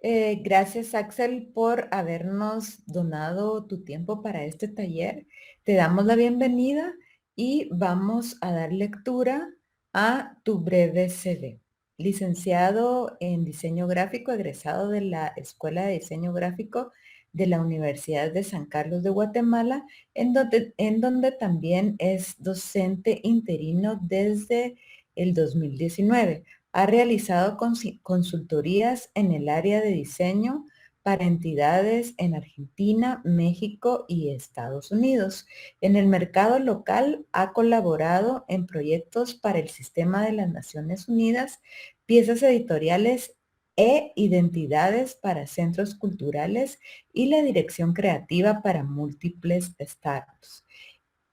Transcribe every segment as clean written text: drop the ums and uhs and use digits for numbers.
Gracias, Axel, por habernos donado tu tiempo para este taller. Te damos la bienvenida y vamos a dar lectura a tu breve CV. Licenciado en diseño gráfico, egresado de la Escuela de Diseño Gráfico de la Universidad de San Carlos de Guatemala, en donde también es docente interino desde el 2019. Ha realizado consultorías en el área de diseño para entidades en Argentina, México y Estados Unidos. En el mercado local ha colaborado en proyectos para el Sistema de las Naciones Unidas, piezas editoriales e identidades para centros culturales y la dirección creativa para múltiples startups.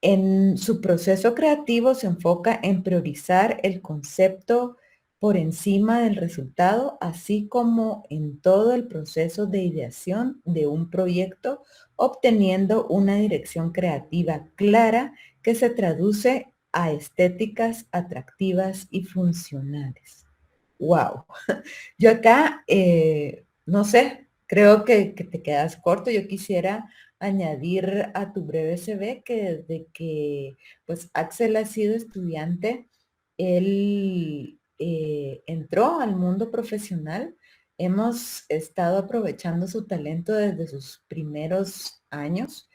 En su proceso creativo se enfoca en priorizar el concepto por encima del resultado, así como en todo el proceso de ideación de un proyecto, obteniendo una dirección creativa clara que se traduce a estéticas atractivas y funcionales. ¡Wow! Yo acá, no sé, creo que te quedas corto. Yo quisiera añadir a tu breve CV que desde que pues Axel ha sido estudiante, él entró al mundo profesional. Hemos estado aprovechando su talento desde sus primeros años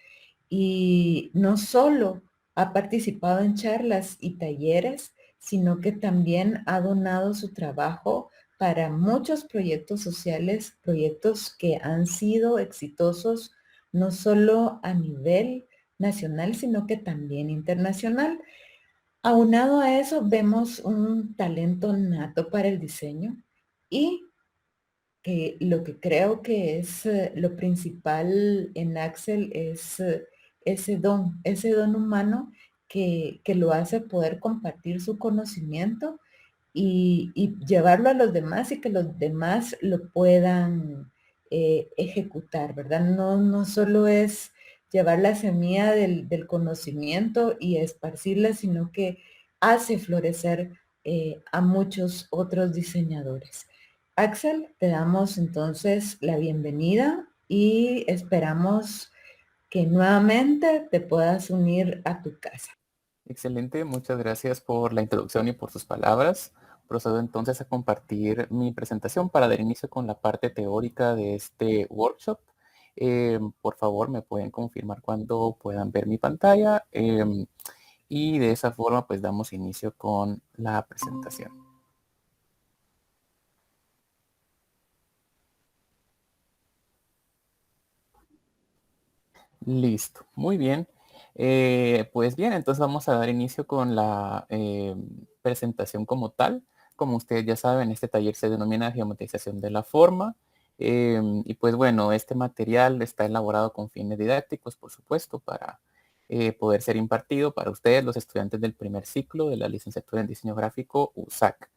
y no solo ha participado en charlas y talleres, sino que también ha donado su trabajo para muchos proyectos sociales, proyectos que han sido exitosos no solo a nivel nacional, sino que también internacional. Aunado a eso, vemos un talento nato para el diseño y que lo que creo que es lo principal en Axel es ese don humano que lo hace poder compartir su conocimiento y llevarlo a los demás y que los demás lo puedan ejecutar, ¿verdad? No, no solo es llevar la semilla del conocimiento y esparcirla, sino que hace florecer a muchos otros diseñadores. Axel, te damos entonces la bienvenida y esperamos que nuevamente te puedas unir a tu casa. Excelente, muchas gracias por la introducción y por sus palabras. Procedo entonces a compartir mi presentación para dar inicio con la parte teórica de este workshop. Por favor, me pueden confirmar cuando puedan ver mi pantalla y de esa forma pues damos inicio con la presentación. Listo, muy bien. Pues bien, entonces vamos a dar inicio con la presentación como tal. Como ustedes ya saben, este taller se denomina Geometrización de la Forma. Y pues bueno, este material está elaborado con fines didácticos, por supuesto, para poder ser impartido para ustedes, los estudiantes del primer ciclo de la licenciatura en Diseño Gráfico USAC.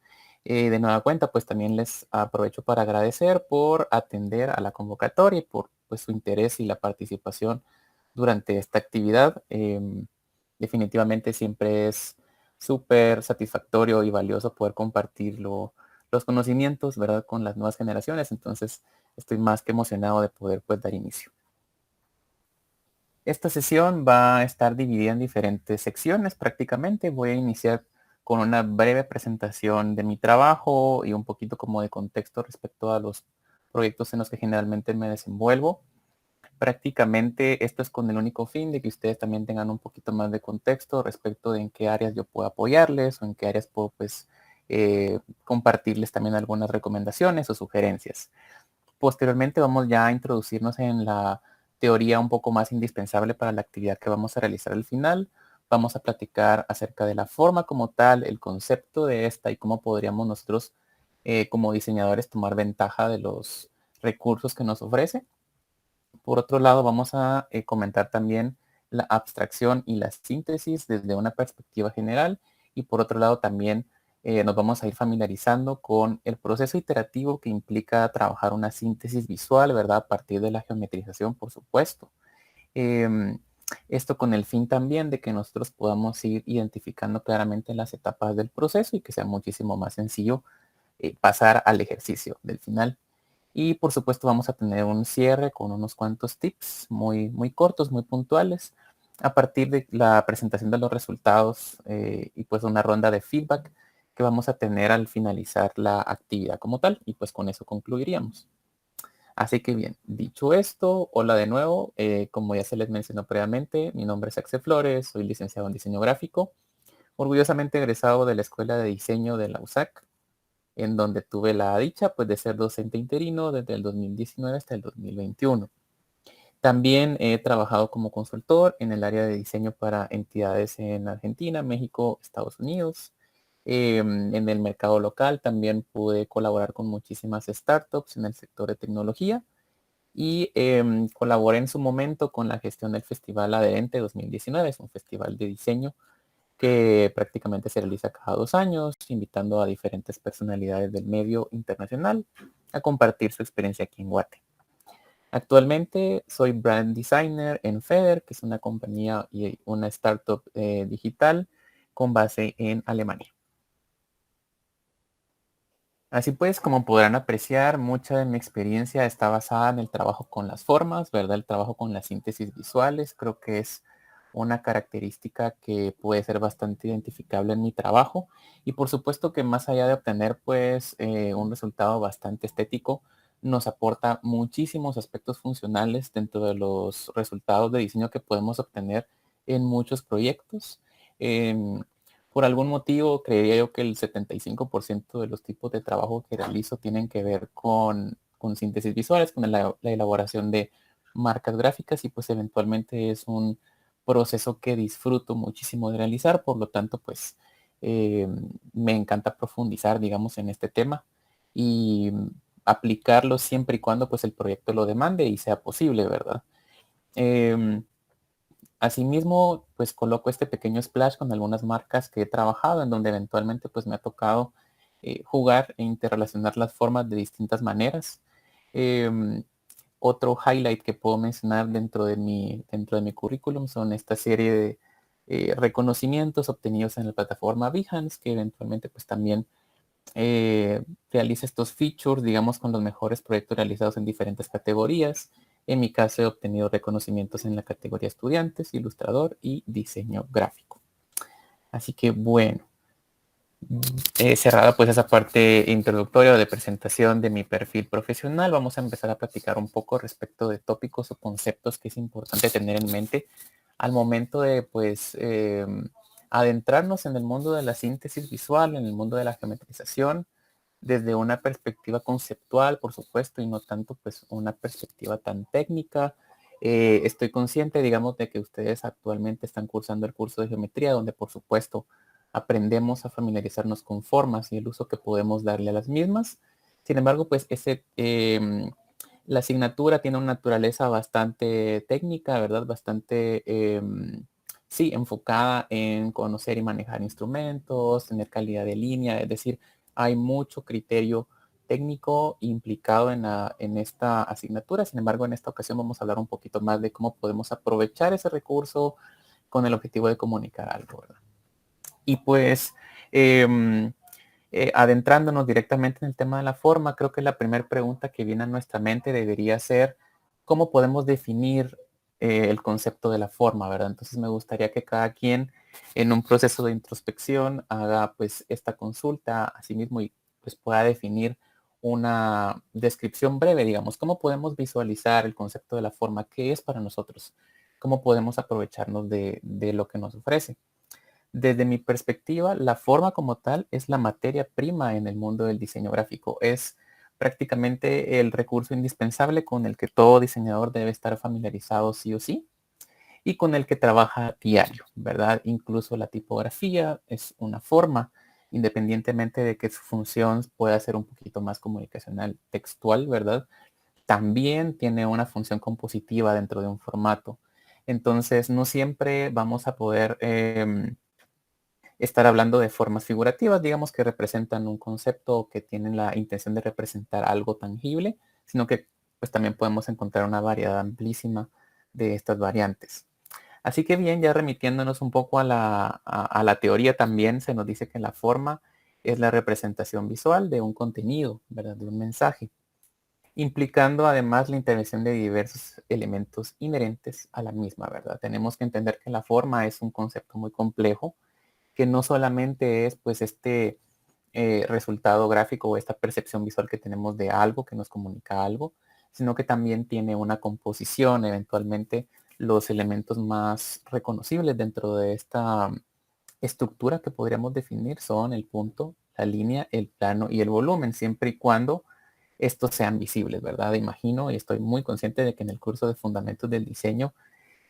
De nueva cuenta, pues también les aprovecho para agradecer por atender a la convocatoria y por pues, su interés y la participación durante esta actividad. Definitivamente siempre es súper satisfactorio y valioso poder compartir los conocimientos, ¿verdad?, con las nuevas generaciones. Entonces, estoy más que emocionado de poder pues dar inicio. Esta sesión va a estar dividida en diferentes secciones prácticamente. Voy a iniciar con una breve presentación de mi trabajo y un poquito como de contexto respecto a los proyectos en los que generalmente me desenvuelvo. Prácticamente esto es con el único fin de que ustedes también tengan un poquito más de contexto respecto de en qué áreas yo puedo apoyarles o en qué áreas puedo pues compartirles también algunas recomendaciones o sugerencias. Posteriormente vamos ya a introducirnos en la teoría un poco más indispensable para la actividad que vamos a realizar al final. Vamos a platicar acerca de la forma como tal, el concepto de esta y cómo podríamos nosotros como diseñadores tomar ventaja de los recursos que nos ofrece. Por otro lado, vamos a comentar también la abstracción y la síntesis desde una perspectiva general. Y por otro lado, también nos vamos a ir familiarizando con el proceso iterativo que implica trabajar una síntesis visual, ¿verdad? A partir de la geometrización, por supuesto. Em, Esto con el fin también de que nosotros podamos ir identificando claramente las etapas del proceso y que sea muchísimo más sencillo pasar al ejercicio del final. Y por supuesto vamos a tener un cierre con unos cuantos tips muy, muy cortos, muy puntuales, a partir de la presentación de los resultados y pues una ronda de feedback que vamos a tener al finalizar la actividad como tal. Y pues con eso concluiríamos. Así que bien, dicho esto, hola de nuevo. Como ya se les mencionó previamente, mi nombre es Axel Flores, soy licenciado en diseño gráfico, orgullosamente egresado de la Escuela de Diseño de la USAC, en donde tuve la dicha pues, de ser docente interino desde el 2019 hasta el 2021. También he trabajado como consultor en el área de diseño para entidades en Argentina, México, Estados Unidos. En el mercado local también pude colaborar con muchísimas startups en el sector de tecnología y colaboré en su momento con la gestión del Festival Adherente 2019. Es un festival de diseño que prácticamente se realiza cada 2 años, invitando a diferentes personalidades del medio internacional a compartir su experiencia aquí en Guate. Actualmente soy brand designer en Feder, que es una compañía y una startup digital con base en Alemania. Así pues, como podrán apreciar, mucha de mi experiencia está basada en el trabajo con las formas, ¿verdad? El trabajo con las síntesis visuales. Creo que es una característica que puede ser bastante identificable en mi trabajo. Y por supuesto que más allá de obtener pues un resultado bastante estético, nos aporta muchísimos aspectos funcionales dentro de los resultados de diseño que podemos obtener en muchos proyectos. Por algún motivo, creería yo que el 75% de los tipos de trabajo que realizo tienen que ver con síntesis visuales, con la elaboración de marcas gráficas y pues eventualmente es un proceso que disfruto muchísimo de realizar, por lo tanto pues eh, me encanta profundizar, digamos, en este tema y aplicarlo siempre y cuando pues el proyecto lo demande y sea posible, ¿verdad? Em, Asimismo, pues coloco este pequeño splash con algunas marcas que he trabajado, en donde eventualmente pues me ha tocado jugar e interrelacionar las formas de distintas maneras. Em, Otro highlight que puedo mencionar dentro de mi currículum son esta serie de reconocimientos obtenidos en la plataforma Behance, que eventualmente pues también realiza estos features, digamos, con los mejores proyectos realizados en diferentes categorías. En mi caso he obtenido reconocimientos en la categoría estudiantes, ilustrador y diseño gráfico. Así que bueno, cerrada pues esa parte introductoria de presentación de mi perfil profesional, vamos a empezar a platicar un poco respecto de tópicos o conceptos que es importante tener en mente al momento de pues adentrarnos en el mundo de la síntesis visual, en el mundo de la geometrización, desde una perspectiva conceptual, por supuesto, y no tanto pues una perspectiva tan técnica. Estoy consciente, digamos, de que ustedes actualmente están cursando el curso de geometría, donde por supuesto aprendemos a familiarizarnos con formas y el uso que podemos darle a las mismas. Sin embargo, pues la asignatura tiene una naturaleza bastante técnica, ¿verdad? Bastante, sí, enfocada en conocer y manejar instrumentos, tener calidad de línea, es decir, hay mucho criterio técnico implicado en esta asignatura. Sin embargo, en esta ocasión vamos a hablar un poquito más de cómo podemos aprovechar ese recurso con el objetivo de comunicar algo, ¿verdad? Y pues, adentrándonos directamente en el tema de la forma, creo que la primera pregunta que viene a nuestra mente debería ser cómo podemos definir el concepto de la forma, ¿verdad? Entonces me gustaría que cada quien en un proceso de introspección haga pues esta consulta a sí mismo y pues pueda definir una descripción breve, digamos, cómo podemos visualizar el concepto de la forma, qué es para nosotros, cómo podemos aprovecharnos de lo que nos ofrece. Desde mi perspectiva, la forma como tal es la materia prima en el mundo del diseño gráfico. Es prácticamente el recurso indispensable con el que todo diseñador debe estar familiarizado sí o sí y con el que trabaja diario, ¿verdad? Incluso la tipografía es una forma, independientemente de que su función pueda ser un poquito más comunicacional textual, ¿verdad? También tiene una función compositiva dentro de un formato. Entonces, no siempre vamos a poder estar hablando de formas figurativas, digamos que representan un concepto o que tienen la intención de representar algo tangible, sino que pues también podemos encontrar una variedad amplísima de estas variantes. Así que bien, ya remitiéndonos un poco a la teoría también, se nos dice que la forma es la representación visual de un contenido, ¿verdad? De un mensaje. implicando además la intervención de diversos elementos inherentes a la misma, ¿verdad? Tenemos que entender que la forma es un concepto muy complejo, que no solamente es pues este resultado gráfico o esta percepción visual que tenemos de algo que nos comunica algo, sino que también tiene una composición, eventualmente los elementos más reconocibles dentro de esta estructura que podríamos definir son el punto, la línea, el plano y el volumen, siempre y cuando estos sean visibles, ¿verdad? Imagino y estoy muy consciente de que en el curso de Fundamentos del Diseño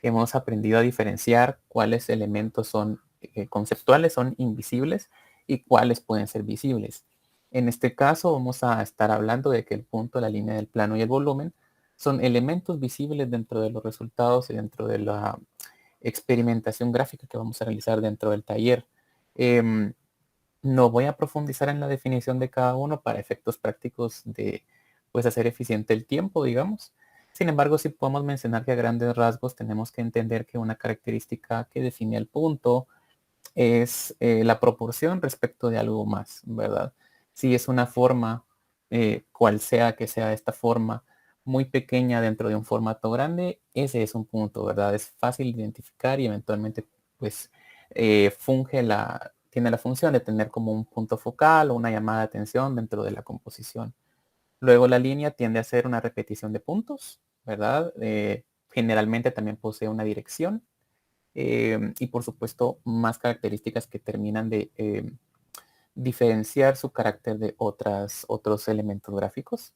hemos aprendido a diferenciar cuáles elementos son conceptuales, son invisibles y cuáles pueden ser visibles. En este caso vamos a estar hablando de que el punto, la línea del plano y el volumen son elementos visibles dentro de los resultados y dentro de la experimentación gráfica que vamos a realizar dentro del taller. Eh, no voy a profundizar en la definición de cada uno para efectos prácticos de pues hacer eficiente el tiempo, digamos. Sin embargo, sí podemos mencionar que a grandes rasgos tenemos que entender que una característica que define el punto es la proporción respecto de algo más, ¿verdad? Si es una forma, cual sea que sea esta forma, muy pequeña dentro de un formato grande, ese es un punto, ¿verdad? Es fácil de identificar y eventualmente, pues, tiene la función de tener como un punto focal o una llamada de atención dentro de la composición. Luego la línea tiende a ser una repetición de puntos, ¿verdad? Generalmente también posee una dirección y por supuesto más características que terminan de diferenciar su carácter de otros elementos gráficos.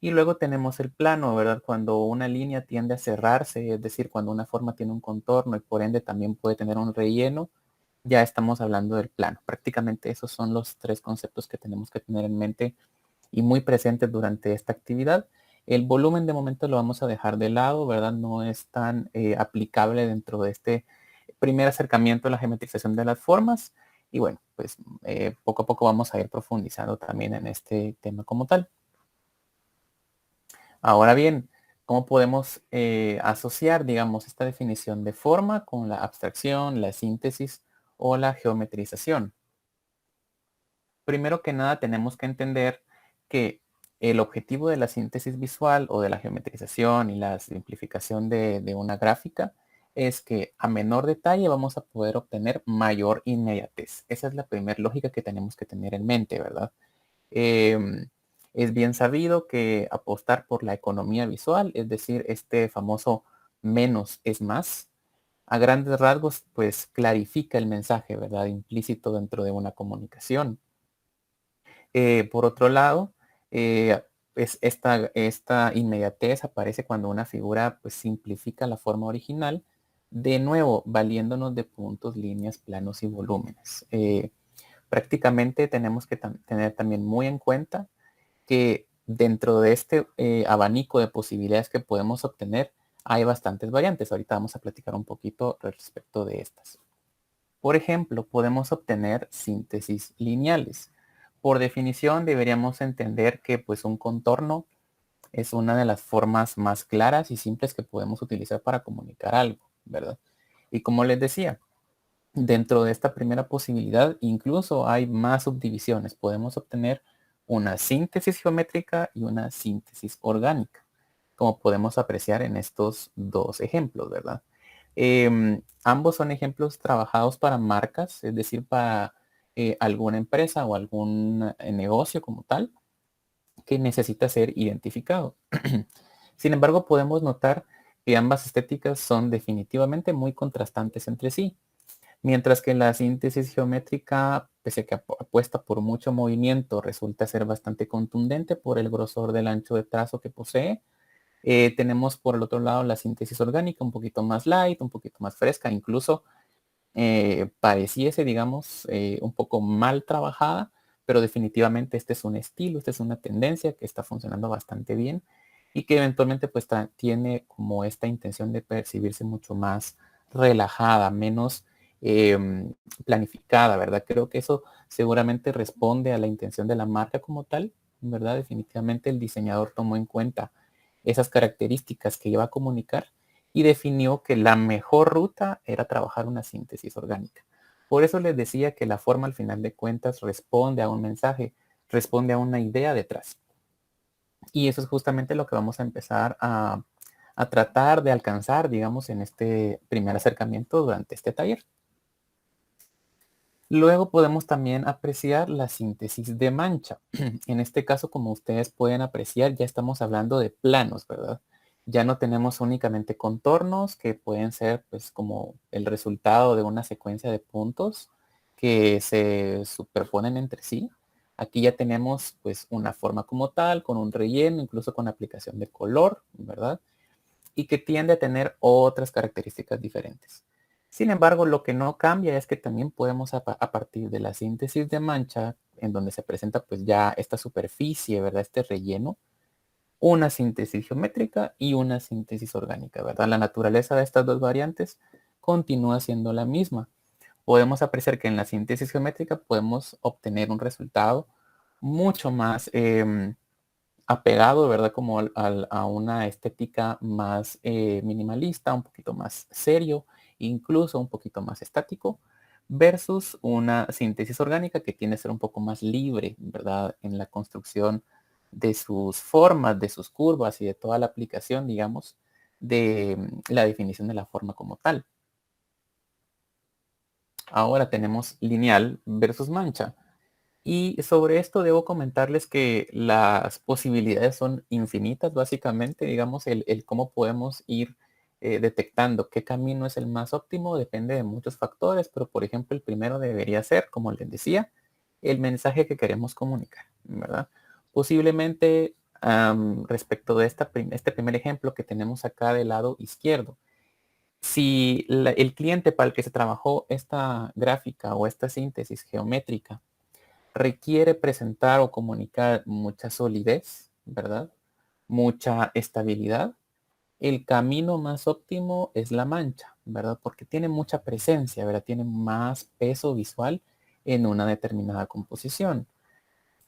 Y luego tenemos el plano, ¿verdad? Cuando una línea tiende a cerrarse, es decir, cuando una forma tiene un contorno y por ende también puede tener un relleno, ya estamos hablando del plano. Prácticamente esos son los tres conceptos que tenemos que tener en mente y muy presentes durante esta actividad. El volumen de momento lo vamos a dejar de lado, ¿verdad? No es tan aplicable dentro de este primer acercamiento a la geometrización de las formas. Y bueno, pues poco a poco vamos a ir profundizando también en este tema como tal. Ahora bien, ¿cómo podemos asociar, digamos, esta definición de forma con la abstracción, la síntesis o la geometrización? Primero que nada, tenemos que entender que el objetivo de la síntesis visual o de la geometrización y la simplificación de una gráfica es que a menor detalle vamos a poder obtener mayor inmediatez. Esa es la primera lógica que tenemos que tener en mente, ¿verdad? Em, es bien sabido que apostar por la economía visual, es decir, este famoso menos es más, a grandes rasgos, pues clarifica el mensaje, ¿verdad? Implícito dentro de una comunicación. Por otro lado, esta inmediatez aparece cuando una figura pues, simplifica la forma original, de nuevo, valiéndonos de puntos, líneas, planos y volúmenes. Prácticamente tenemos que tener también muy en cuenta que dentro de este abanico de posibilidades que podemos obtener, hay bastantes variantes. Ahorita vamos a platicar un poquito respecto de estas. Por ejemplo, podemos obtener síntesis lineales. Por definición, deberíamos entender que pues, un contorno es una de las formas más claras y simples que podemos utilizar para comunicar algo, ¿verdad? Y como les decía, dentro de esta primera posibilidad, incluso hay más subdivisiones. Podemos obtener una síntesis geométrica y una síntesis orgánica, como podemos apreciar en estos dos ejemplos, ¿verdad? Ambos son ejemplos trabajados para marcas, es decir, para alguna empresa o algún negocio como tal que necesita ser identificado. Sin embargo, podemos notar que ambas estéticas son definitivamente muy contrastantes entre sí. Mientras que la síntesis geométrica, pese a que apuesta por mucho movimiento, resulta ser bastante contundente por el grosor del ancho de trazo que posee. Tenemos por el otro lado la síntesis orgánica, un poquito más light, un poquito más fresca, incluso pareciese, digamos, un poco mal trabajada, pero definitivamente este es un estilo, esta es una tendencia que está funcionando bastante bien y que eventualmente pues tiene como esta intención de percibirse mucho más relajada, menos planificada, ¿verdad? Creo que eso seguramente responde a la intención de la marca como tal, ¿verdad? Definitivamente el diseñador tomó en cuenta esas características que iba a comunicar y definió que la mejor ruta era trabajar una síntesis orgánica. Por eso les decía que la forma al final de cuentas responde a un mensaje, responde a una idea detrás. Y eso es justamente lo que vamos a empezar a tratar de alcanzar, digamos, en este primer acercamiento durante este taller. Luego podemos también apreciar la síntesis de mancha. En este caso, como ustedes pueden apreciar, ya estamos hablando de planos, ¿verdad? Ya no tenemos únicamente contornos que pueden ser pues como el resultado de una secuencia de puntos que se superponen entre sí. Aquí ya tenemos pues una forma como tal, con un relleno, incluso con aplicación de color, ¿verdad? Y que tiende a tener otras características diferentes. Sin embargo, lo que no cambia es que también podemos a partir de la síntesis de mancha, en donde se presenta pues ya esta superficie, ¿verdad? Este relleno, una síntesis geométrica y una síntesis orgánica, ¿verdad? La naturaleza de estas dos variantes continúa siendo la misma. Podemos apreciar que en la síntesis geométrica podemos obtener un resultado mucho más apegado, ¿verdad? Como a una estética más minimalista, un poquito más serio, incluso un poquito más estático, versus una síntesis orgánica que tiene que ser un poco más libre, ¿verdad? En la construcción de sus formas, de sus curvas y de toda la aplicación, digamos, de la definición de la forma como tal. Ahora tenemos lineal versus mancha. Y sobre esto debo comentarles que las posibilidades son infinitas, básicamente, digamos, el cómo podemos ir detectando qué camino es el más óptimo depende de muchos factores, pero por ejemplo el primero debería ser, como les decía, el mensaje que queremos comunicar, ¿verdad? Posiblemente respecto de este primer ejemplo que tenemos acá del lado izquierdo, si el cliente para el que se trabajó esta gráfica o esta síntesis geométrica requiere presentar o comunicar mucha solidez, ¿verdad? Mucha estabilidad. El camino más óptimo es la mancha, ¿verdad? Porque tiene mucha presencia, ¿verdad? Tiene más peso visual en una determinada composición.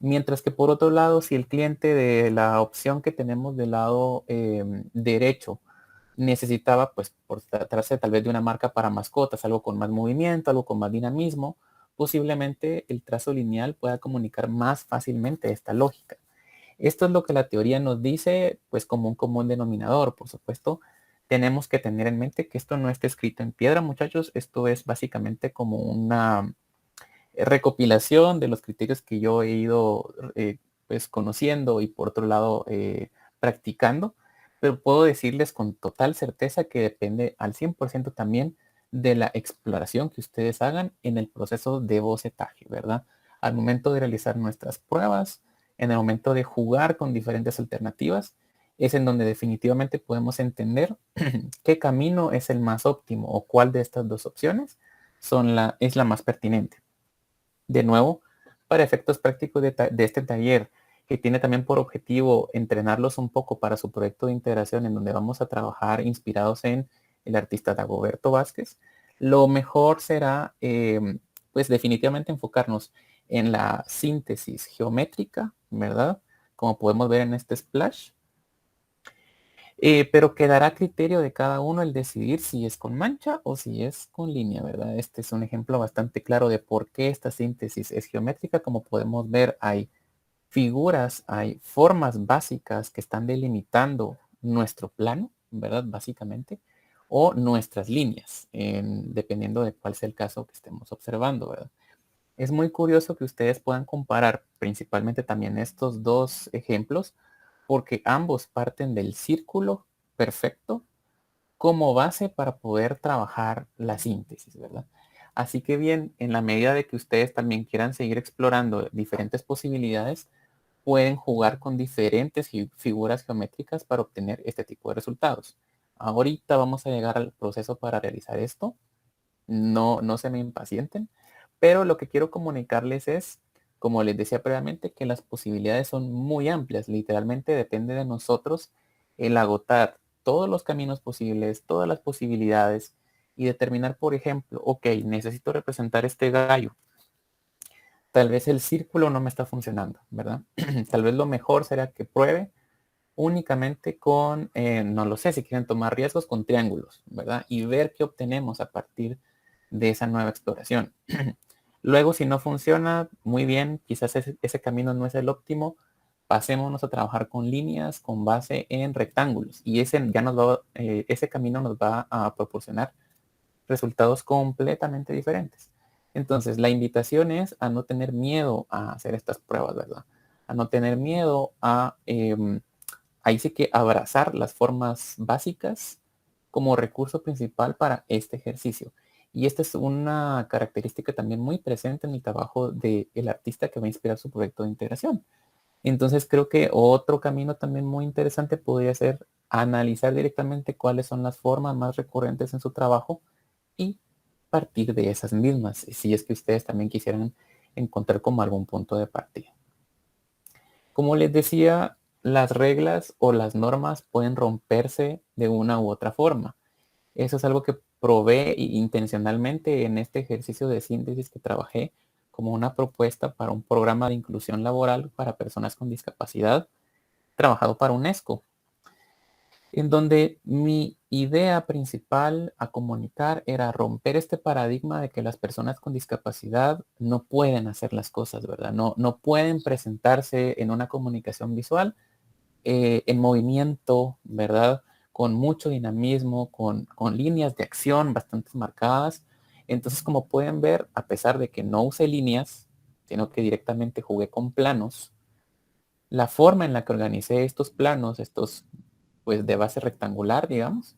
Mientras que por otro lado, si el cliente de la opción que tenemos del lado derecho necesitaba, pues, por tratarse tal vez de una marca para mascotas, algo con más movimiento, algo con más dinamismo, posiblemente el trazo lineal pueda comunicar más fácilmente esta lógica. Esto es lo que la teoría nos dice, pues como un común denominador. Por supuesto, tenemos que tener en mente que esto no está escrito en piedra, muchachos. Esto es básicamente como una recopilación de los criterios que yo he ido pues conociendo y por otro lado practicando, pero puedo decirles con total certeza que depende al 100% también de la exploración que ustedes hagan en el proceso de bocetaje, ¿verdad? Al momento de realizar nuestras pruebas, en el momento de jugar con diferentes alternativas, es en donde definitivamente podemos entender qué camino es el más óptimo o cuál de estas dos opciones es la más pertinente. De nuevo, para efectos prácticos de este taller, que tiene también por objetivo entrenarlos un poco para su proyecto de integración en donde vamos a trabajar inspirados en el artista Dagoberto Vázquez, lo mejor será pues definitivamente enfocarnos en la síntesis geométrica, ¿verdad? Como podemos ver en este splash, pero quedará a criterio de cada uno el decidir si es con mancha o si es con línea, ¿verdad? Este es un ejemplo bastante claro de por qué esta síntesis es geométrica. Como podemos ver, hay figuras, hay formas básicas que están delimitando nuestro plano, ¿verdad? Básicamente, o nuestras líneas, dependiendo de cuál sea el caso que estemos observando, ¿verdad? Es muy curioso que ustedes puedan comparar principalmente también estos dos ejemplos porque ambos parten del círculo perfecto como base para poder trabajar la síntesis, ¿verdad? Así que bien, en la medida de que ustedes también quieran seguir explorando diferentes posibilidades, pueden jugar con diferentes figuras geométricas para obtener este tipo de resultados. Ahorita vamos a llegar al proceso para realizar esto. No se me impacienten, pero lo que quiero comunicarles es, como les decía previamente, que las posibilidades son muy amplias. Literalmente depende de nosotros el agotar todos los caminos posibles, todas las posibilidades y determinar, por ejemplo, ok, necesito representar este gallo. Tal vez el círculo no me está funcionando, ¿verdad? Tal vez lo mejor será que pruebe únicamente con, no lo sé, si quieren tomar riesgos con triángulos, ¿verdad? Y ver qué obtenemos a partir de esa nueva exploración. Luego, si no funciona, muy bien, quizás ese camino no es el óptimo, pasémonos a trabajar con líneas con base en rectángulos. Y ese camino nos va a proporcionar resultados completamente diferentes. Entonces, la invitación es a no tener miedo a hacer estas pruebas, ¿verdad? A no tener miedo a, ahí sí que abrazar las formas básicas como recurso principal para este ejercicio. Y esta es una característica también muy presente en el trabajo del artista que va a inspirar su proyecto de integración. Entonces creo que otro camino también muy interesante podría ser analizar directamente cuáles son las formas más recurrentes en su trabajo y partir de esas mismas, si es que ustedes también quisieran encontrar como algún punto de partida. Como les decía, las reglas o las normas pueden romperse de una u otra forma. Eso es algo que probé intencionalmente en este ejercicio de síntesis que trabajé como una propuesta para un programa de inclusión laboral para personas con discapacidad trabajado para UNESCO, en donde mi idea principal a comunicar era romper este paradigma de que las personas con discapacidad no pueden hacer las cosas, ¿verdad? No pueden presentarse en una comunicación visual en movimiento, ¿verdad? Con mucho dinamismo, con líneas de acción bastante marcadas. Entonces, como pueden ver, a pesar de que no usé líneas, sino que directamente jugué con planos, la forma en la que organicé estos planos, estos pues de base rectangular, digamos,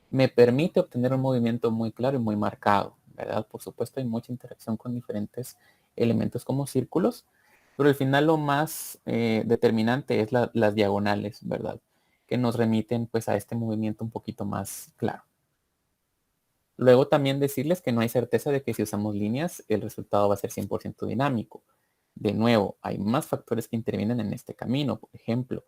me permite obtener un movimiento muy claro y muy marcado, ¿verdad? Por supuesto hay mucha interacción con diferentes elementos como círculos, pero al final lo más determinante es las diagonales, ¿verdad? Que nos remiten pues a este movimiento un poquito más claro. Luego también decirles que no hay certeza de que si usamos líneas el resultado va a ser 100% dinámico. De nuevo, hay más factores que intervienen en este camino. Por ejemplo,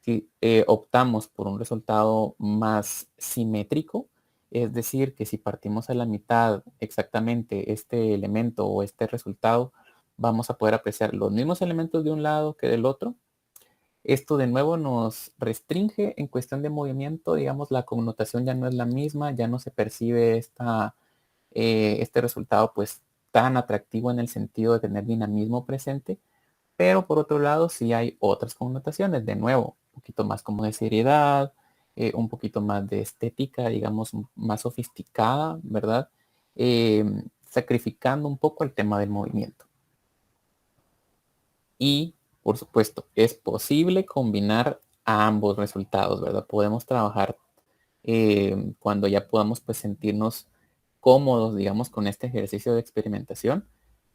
si optamos por un resultado más simétrico, es decir, que si partimos a la mitad exactamente este elemento o este resultado, vamos a poder apreciar los mismos elementos de un lado que del otro. Esto de nuevo nos restringe en cuestión de movimiento, digamos, la connotación ya no es la misma, ya no se percibe este resultado pues tan atractivo en el sentido de tener dinamismo presente, pero por otro lado sí hay otras connotaciones, de nuevo, un poquito más como de seriedad, un poquito más de estética, digamos, más sofisticada, ¿verdad? Sacrificando un poco el tema del movimiento. Y, por supuesto, es posible combinar a ambos resultados, ¿verdad? Podemos trabajar cuando ya podamos pues sentirnos cómodos, digamos, con este ejercicio de experimentación,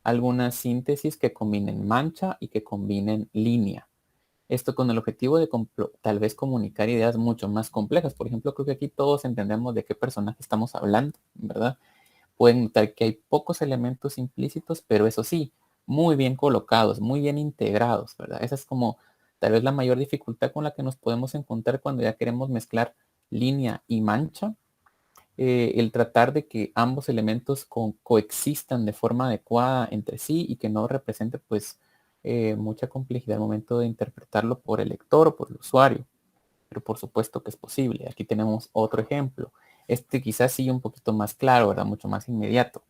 algunas síntesis que combinen mancha y que combinen línea. Esto con el objetivo de tal vez comunicar ideas mucho más complejas. Por ejemplo, creo que aquí todos entendemos de qué personaje estamos hablando, ¿verdad? Pueden notar que hay pocos elementos implícitos, pero eso sí, muy bien colocados, muy bien integrados, ¿verdad? Esa es como tal vez la mayor dificultad con la que nos podemos encontrar cuando ya queremos mezclar línea y mancha. El tratar de que ambos elementos coexistan de forma adecuada entre sí y que no represente pues mucha complejidad al momento de interpretarlo por el lector o por el usuario. Pero por supuesto que es posible. Aquí tenemos otro ejemplo. Este quizás sí un poquito más claro, ¿verdad? Mucho más inmediato.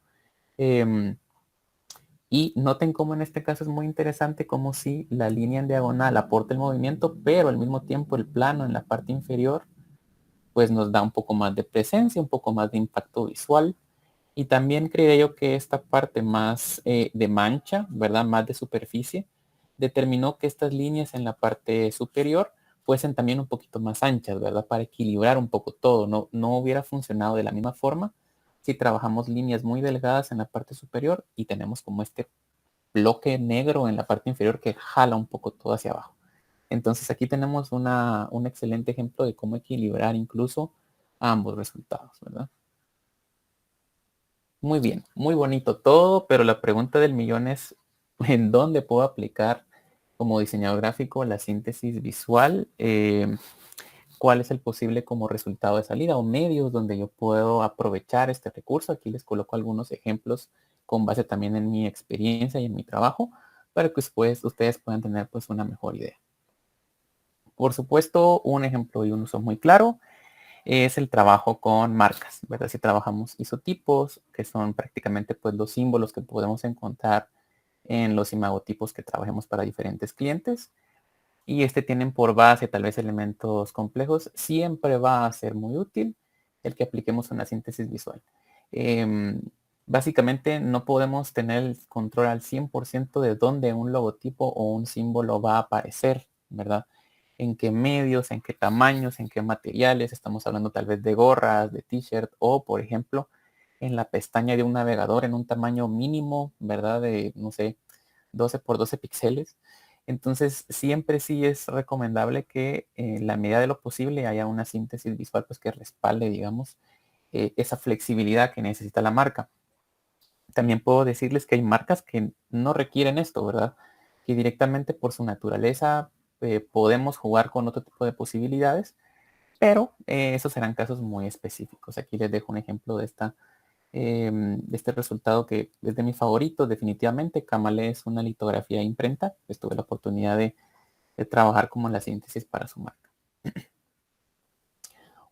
Y noten cómo en este caso es muy interesante como si la línea en diagonal aporta el movimiento, pero al mismo tiempo el plano en la parte inferior pues nos da un poco más de presencia, un poco más de impacto visual. Y también creo yo que esta parte más de mancha, ¿verdad? Más de superficie, determinó que estas líneas en la parte superior fuesen también un poquito más anchas, ¿verdad? Para equilibrar un poco todo. No hubiera funcionado de la misma forma si trabajamos líneas muy delgadas en la parte superior y tenemos como este bloque negro en la parte inferior que jala un poco todo hacia abajo. Entonces aquí tenemos un excelente ejemplo de cómo equilibrar incluso ambos resultados, ¿verdad? Muy bien, muy bonito todo, pero la pregunta del millón es, ¿en dónde puedo aplicar como diseñador gráfico la síntesis visual? ¿Cuál es el posible como resultado de salida o medios donde yo puedo aprovechar este recurso? Aquí les coloco algunos ejemplos con base también en mi experiencia y en mi trabajo para que después ustedes puedan tener pues una mejor idea. Por supuesto, un ejemplo y un uso muy claro es el trabajo con marcas, ¿verdad? Si trabajamos isotipos, que son prácticamente pues los símbolos que podemos encontrar en los imagotipos que trabajemos para diferentes clientes. y tienen por base tal vez elementos complejos, siempre va a ser muy útil el que apliquemos una síntesis visual. Básicamente no podemos tener el control al 100% de dónde un logotipo o un símbolo va a aparecer, ¿verdad? En qué medios, en qué tamaños, en qué materiales. Estamos hablando tal vez de gorras, de t-shirt o, por ejemplo, en la pestaña de un navegador en un tamaño mínimo, ¿verdad? De, no sé, 12 por 12 píxeles. Entonces, siempre sí es recomendable que en la medida de lo posible haya una síntesis visual pues, que respalde, digamos, esa flexibilidad que necesita la marca. También puedo decirles que hay marcas que no requieren esto, ¿verdad? Que directamente por su naturaleza podemos jugar con otro tipo de posibilidades, pero esos serán casos muy específicos. Aquí les dejo un ejemplo de este resultado que es de mis favoritos, definitivamente. Camale es una litografía imprenta. Pues tuve la oportunidad de trabajar como en la síntesis para su marca.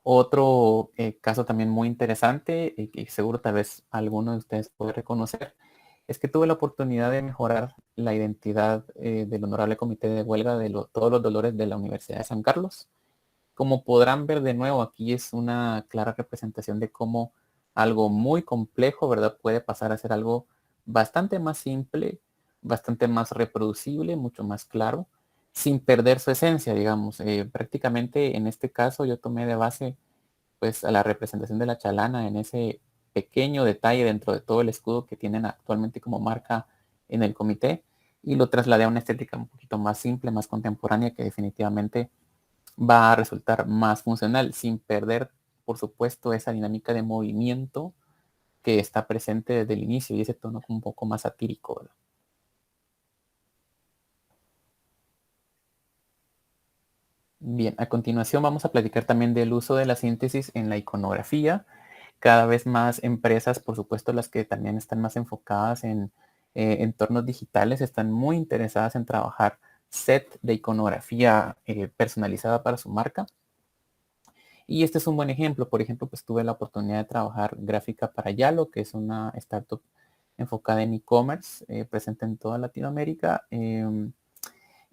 Otro caso también muy interesante y que seguro tal vez alguno de ustedes puede reconocer es que tuve la oportunidad de mejorar la identidad del Honorable Comité de Huelga de todos los dolores de la Universidad de San Carlos. Como podrán ver de nuevo, aquí es una clara representación de cómo algo muy complejo, ¿verdad? Puede pasar a ser algo bastante más simple, bastante más reproducible, mucho más claro, sin perder su esencia, digamos. Prácticamente en este caso yo tomé de base pues a la representación de la chalana en ese pequeño detalle dentro de todo el escudo que tienen actualmente como marca en el comité y lo trasladé a una estética un poquito más simple, más contemporánea que definitivamente va a resultar más funcional sin perder, por supuesto, esa dinámica de movimiento que está presente desde el inicio y ese tono un poco más satírico, ¿verdad? Bien, a continuación vamos a platicar también del uso de la síntesis en la iconografía. Cada vez más empresas, por supuesto, las que también están más enfocadas en entornos digitales, están muy interesadas en trabajar set de iconografía personalizada para su marca. Y este es un buen ejemplo. Por ejemplo, pues tuve la oportunidad de trabajar gráfica para Yalo, que es una startup enfocada en e-commerce, presente en toda Latinoamérica.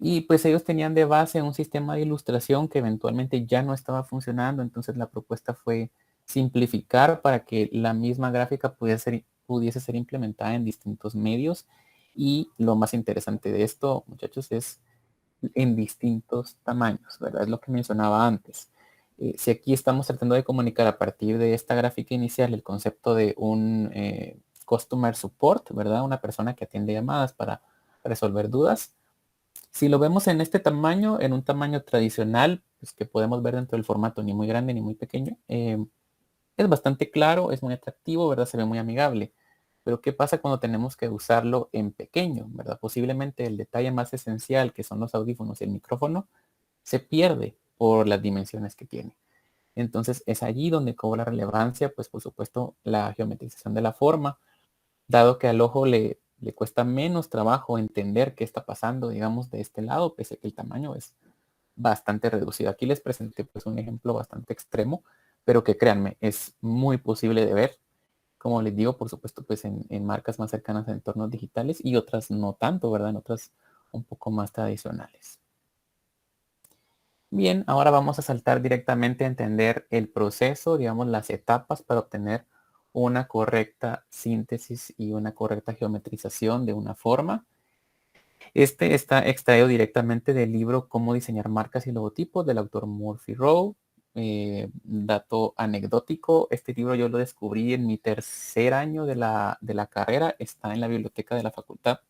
Y pues ellos tenían de base un sistema de ilustración que eventualmente ya no estaba funcionando. Entonces la propuesta fue simplificar para que la misma gráfica pudiese ser implementada en distintos medios. Y lo más interesante de esto, muchachos, es en distintos tamaños, ¿verdad? Es lo que mencionaba antes. Si aquí estamos tratando de comunicar a partir de esta gráfica inicial el concepto de un customer support, ¿verdad? Una persona que atiende llamadas para resolver dudas. Si lo vemos en este tamaño, en un tamaño tradicional, pues que podemos ver dentro del formato ni muy grande ni muy pequeño, es bastante claro, es muy atractivo, ¿verdad? Se ve muy amigable. Pero ¿qué pasa cuando tenemos que usarlo en pequeño, ¿verdad? Posiblemente el detalle más esencial, que son los audífonos y el micrófono, se pierde por las dimensiones que tiene. Entonces es allí donde cobra relevancia, pues por supuesto, la geometrización de la forma, dado que al ojo le cuesta menos trabajo entender qué está pasando, digamos, de este lado, pese a que el tamaño es bastante reducido. Aquí les presenté pues un ejemplo bastante extremo, pero que créanme, es muy posible de ver. Como les digo, por supuesto, pues en marcas más cercanas a entornos digitales y otras no tanto, ¿verdad? En otras un poco más tradicionales. Bien, ahora vamos a saltar directamente a entender el proceso, digamos, las etapas para obtener una correcta síntesis y una correcta geometrización de una forma. Este está extraído directamente del libro Cómo diseñar marcas y logotipos del autor Murphy Rowe. Dato anecdótico, este libro yo lo descubrí en mi tercer año de la carrera, está en la biblioteca de la facultad.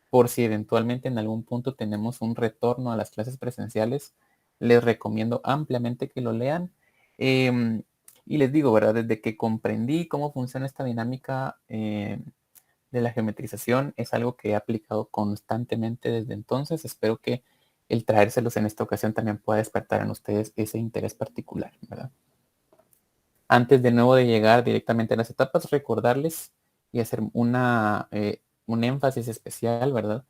Por si eventualmente en algún punto tenemos un retorno a las clases presenciales, les recomiendo ampliamente que lo lean. Y les digo, ¿verdad? Desde que comprendí cómo funciona esta dinámica de la geometrización, es algo que he aplicado constantemente desde entonces. Espero que el traérselos en esta ocasión también pueda despertar en ustedes ese interés particular, ¿verdad? Antes de nuevo de llegar directamente a las etapas, recordarles y hacer un énfasis especial, ¿verdad?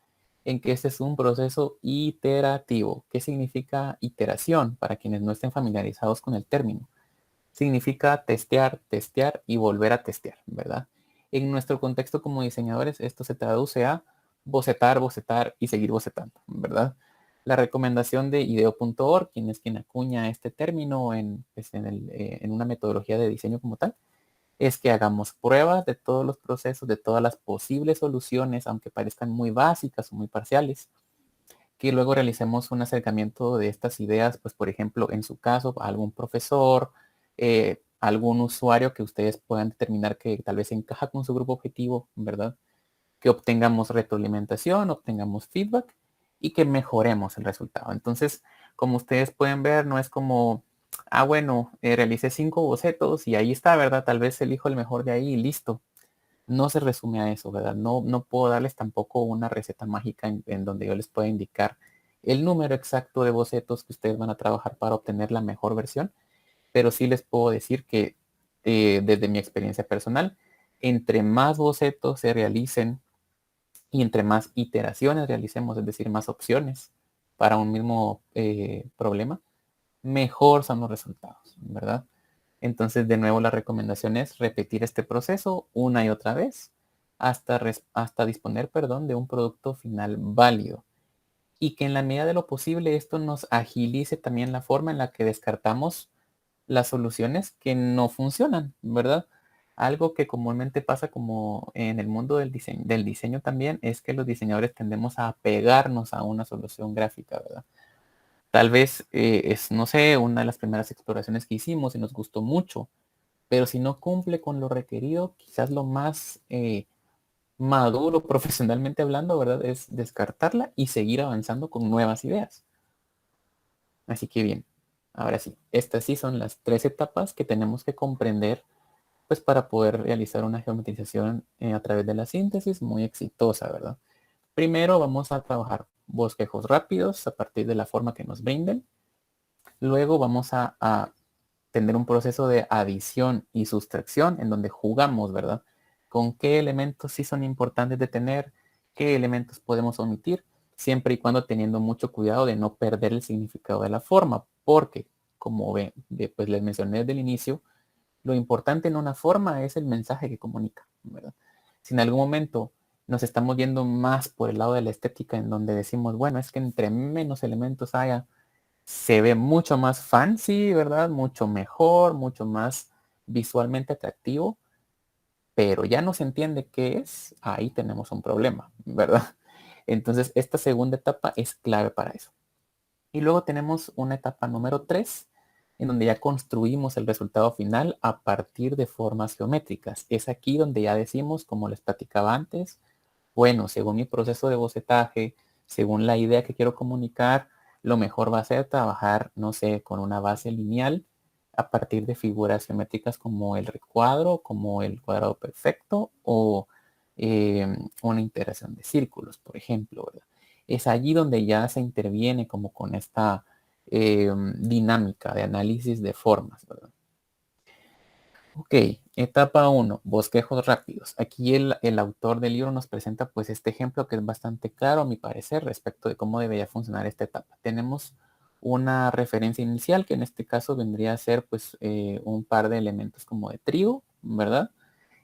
En que este es un proceso iterativo. ¿Qué significa iteración? Para quienes no estén familiarizados con el término. Significa testear, testear y volver a testear, ¿verdad? En nuestro contexto como diseñadores, esto se traduce a bocetar, bocetar y seguir bocetando, ¿verdad? La recomendación de IDEO.org, quien es quien acuña este término pues, en una metodología de diseño como tal, es que hagamos pruebas de todos los procesos, de todas las posibles soluciones, aunque parezcan muy básicas o muy parciales, que luego realicemos un acercamiento de estas ideas, pues por ejemplo, en su caso, a algún profesor, algún usuario que ustedes puedan determinar que tal vez encaja con su grupo objetivo, ¿verdad? Que obtengamos retroalimentación, obtengamos feedback y que mejoremos el resultado. Entonces, como ustedes pueden ver, no es como, bueno, realicé 5 bocetos y ahí está, ¿verdad? Tal vez elijo el mejor de ahí y listo. No se resume a eso, ¿verdad? No puedo darles tampoco una receta mágica en donde yo les pueda indicar el número exacto de bocetos que ustedes van a trabajar para obtener la mejor versión, pero sí les puedo decir que desde mi experiencia personal, entre más bocetos se realicen y entre más iteraciones realicemos, es decir, más opciones para un mismo problema, mejor son los resultados, ¿verdad? Entonces, de nuevo, la recomendación es repetir este proceso una y otra vez hasta disponer, perdón, de un producto final válido. Y que en la medida de lo posible esto nos agilice también la forma en la que descartamos las soluciones que no funcionan, ¿verdad? Algo que comúnmente pasa como en el mundo del diseño también es que los diseñadores tendemos a apegarnos a una solución gráfica, ¿verdad? Tal vez es, no sé, una de las primeras exploraciones que hicimos y nos gustó mucho, pero si no cumple con lo requerido, quizás lo más maduro profesionalmente hablando, ¿verdad? Es descartarla y seguir avanzando con nuevas ideas. Así que bien, ahora sí, estas sí son las 3 etapas que tenemos que comprender pues para poder realizar una geometrización a través de la síntesis muy exitosa, ¿verdad? Primero vamos a trabajar bosquejos rápidos a partir de la forma que nos brinden. Luego vamos a tener un proceso de adición y sustracción en donde jugamos, ¿verdad? Con qué elementos sí son importantes de tener, qué elementos podemos omitir, siempre y cuando teniendo mucho cuidado de no perder el significado de la forma, porque, como ven, pues les mencioné desde el inicio, lo importante en una forma es el mensaje que comunica, ¿verdad? Si en algún momento nos estamos yendo más por el lado de la estética en donde decimos, bueno, es que entre menos elementos haya, se ve mucho más fancy, ¿verdad? Mucho mejor, mucho más visualmente atractivo, pero ya no se entiende qué es, ahí tenemos un problema, ¿verdad? Entonces, esta segunda etapa es clave para eso. Y luego tenemos una etapa número 3, en donde ya construimos el resultado final a partir de formas geométricas. Es aquí donde ya decimos, como les platicaba antes, bueno, según mi proceso de bocetaje, según la idea que quiero comunicar, lo mejor va a ser trabajar, no sé, con una base lineal a partir de figuras geométricas como el recuadro, como el cuadrado perfecto o una integración de círculos, por ejemplo, ¿verdad? Es allí donde ya se interviene como con esta dinámica de análisis de formas, ¿verdad? Ok, etapa 1, bosquejos rápidos. Aquí el autor del libro nos presenta pues este ejemplo que es bastante claro a mi parecer respecto de cómo debería funcionar esta etapa. Tenemos una referencia inicial que en este caso vendría a ser pues un par de elementos como de trigo, ¿verdad?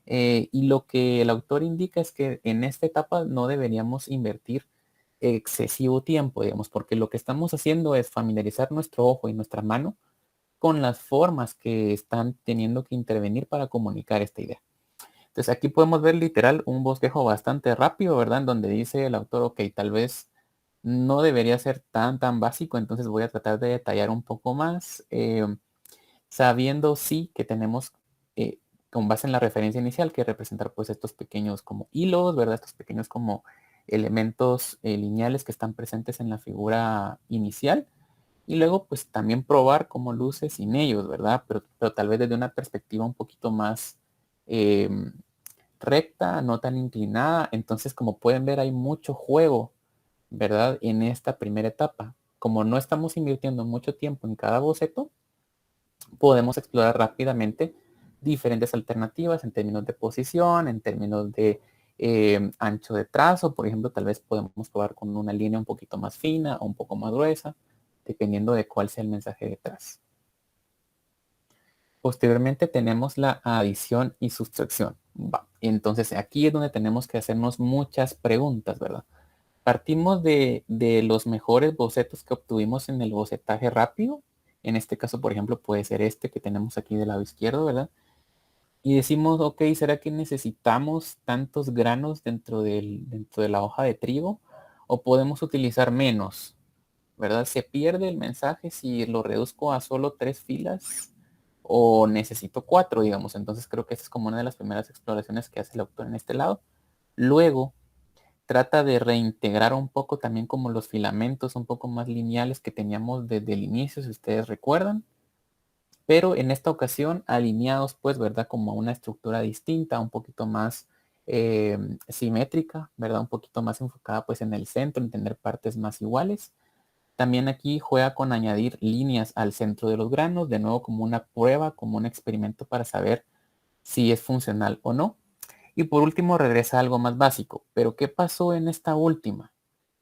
Y lo que el autor indica es que en esta etapa no deberíamos invertir excesivo tiempo, digamos, porque lo que estamos haciendo es familiarizar nuestro ojo y nuestra mano con las formas que están teniendo que intervenir para comunicar esta idea. Entonces aquí podemos ver literal un bosquejo bastante rápido, ¿verdad? En donde dice el autor, ok, tal vez no debería ser tan básico, entonces voy a tratar de detallar un poco más, sabiendo sí que tenemos, con base en la referencia inicial, que representar pues estos pequeños como hilos, ¿verdad? Estos pequeños como elementos lineales que están presentes en la figura inicial y luego, pues también probar cómo luce sin ellos, ¿verdad? Pero tal vez desde una perspectiva un poquito más eh, recta, no tan inclinada. Entonces, como pueden ver, hay mucho juego, ¿verdad? En esta primera etapa. Como no estamos invirtiendo mucho tiempo en cada boceto, podemos explorar rápidamente diferentes alternativas en términos de posición, en términos de ancho de trazo. Por ejemplo, tal vez podemos probar con una línea un poquito más fina o un poco más gruesa, dependiendo de cuál sea el mensaje detrás. Posteriormente tenemos la adición y sustracción. Entonces aquí es donde tenemos que hacernos muchas preguntas, ¿verdad? Partimos de los mejores bocetos que obtuvimos en el bocetaje rápido. En este caso, por ejemplo, puede ser este que tenemos aquí del lado izquierdo, ¿verdad? Y decimos, ok, ¿será que necesitamos tantos granos dentro de la hoja de trigo? ¿O podemos utilizar menos? ¿Verdad? ¿Se pierde el mensaje si lo reduzco a solo 3 filas? ¿O necesito 4, digamos? Entonces creo que esa es como una de las primeras exploraciones que hace el autor en este lado. Luego trata de reintegrar un poco también como los filamentos un poco más lineales que teníamos desde el inicio, si ustedes recuerdan. Pero en esta ocasión alineados pues, ¿verdad? Como a una estructura distinta, un poquito más simétrica, ¿verdad? Un poquito más enfocada pues en el centro, en tener partes más iguales. También aquí juega con añadir líneas al centro de los granos, de nuevo como una prueba, como un experimento para saber si es funcional o no. Y por último regresa a algo más básico. Pero ¿qué pasó en esta última?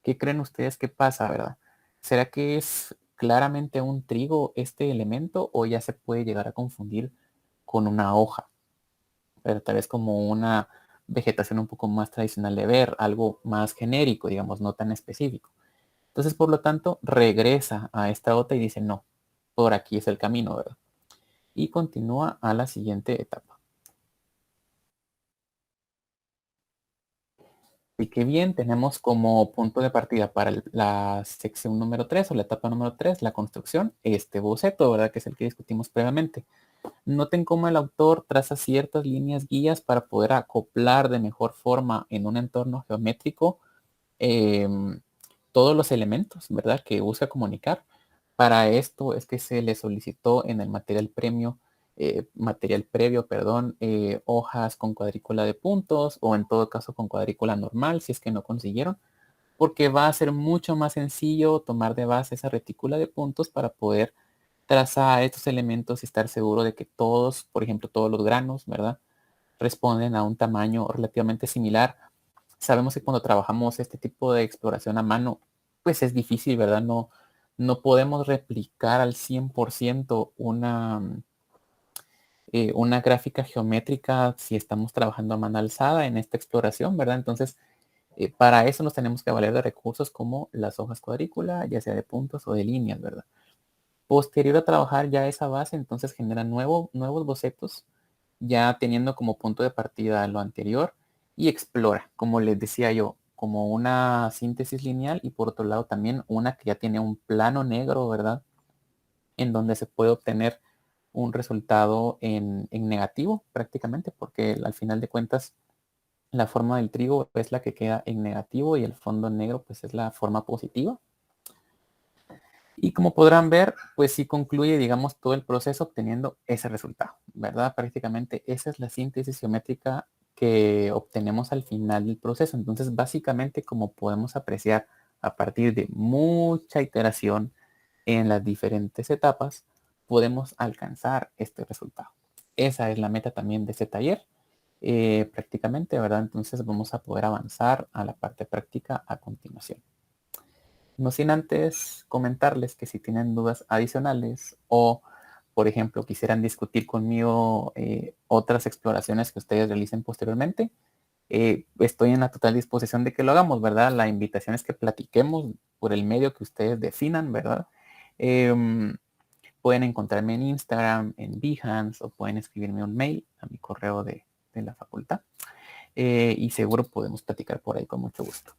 ¿Qué creen ustedes que pasa, verdad? ¿Será que es claramente un trigo este elemento o ya se puede llegar a confundir con una hoja? Pero tal vez como una vegetación un poco más tradicional de ver, algo más genérico, digamos, no tan específico. Entonces, por lo tanto, regresa a esta otra y dice, no, por aquí es el camino, ¿verdad? Y continúa a la siguiente etapa. Y qué bien, tenemos como punto de partida para la sección número 3 o la etapa número 3, la construcción, este boceto, ¿verdad? Que es el que discutimos previamente. Noten cómo el autor traza ciertas líneas guías para poder acoplar de mejor forma en un entorno geométrico todos los elementos, ¿verdad? Que busca comunicar. Para esto es que se le solicitó en el material previo, perdón, hojas con cuadrícula de puntos o en todo caso con cuadrícula normal si es que no consiguieron, porque va a ser mucho más sencillo tomar de base esa retícula de puntos para poder trazar estos elementos y estar seguro de que todos, por ejemplo, todos los granos, ¿verdad? Responden a un tamaño relativamente similar. Sabemos que cuando trabajamos este tipo de exploración a mano, pues es difícil, ¿verdad? No podemos replicar al 100% una gráfica geométrica si estamos trabajando a mano alzada en esta exploración, ¿verdad? Entonces, para eso nos tenemos que valer de recursos como las hojas cuadrícula, ya sea de puntos o de líneas, ¿verdad? Posterior a trabajar ya esa base, entonces genera nuevos bocetos, ya teniendo como punto de partida lo anterior y explora, como les decía yo, como una síntesis lineal y por otro lado también una que ya tiene un plano negro, ¿verdad? En donde se puede obtener un resultado en negativo prácticamente, porque al final de cuentas la forma del trigo es la que queda en negativo y el fondo negro pues es la forma positiva. Y como podrán ver, pues sí concluye, digamos, todo el proceso obteniendo ese resultado, ¿verdad? Prácticamente esa es la síntesis geométrica que obtenemos al final del proceso. Entonces, básicamente, como podemos apreciar a partir de mucha iteración en las diferentes etapas, podemos alcanzar este resultado. Esa es la meta también de este taller, prácticamente, ¿verdad? Entonces vamos a poder avanzar a la parte práctica a continuación. No sin antes comentarles que si tienen dudas adicionales o, por ejemplo, quisieran discutir conmigo otras exploraciones que ustedes realicen posteriormente, estoy en la total disposición de que lo hagamos, ¿verdad? La invitación es que platiquemos por el medio que ustedes definan, ¿verdad? Pueden encontrarme en Instagram, en Behance o pueden escribirme un mail a mi correo de la facultad. Y seguro podemos platicar por ahí con mucho gusto.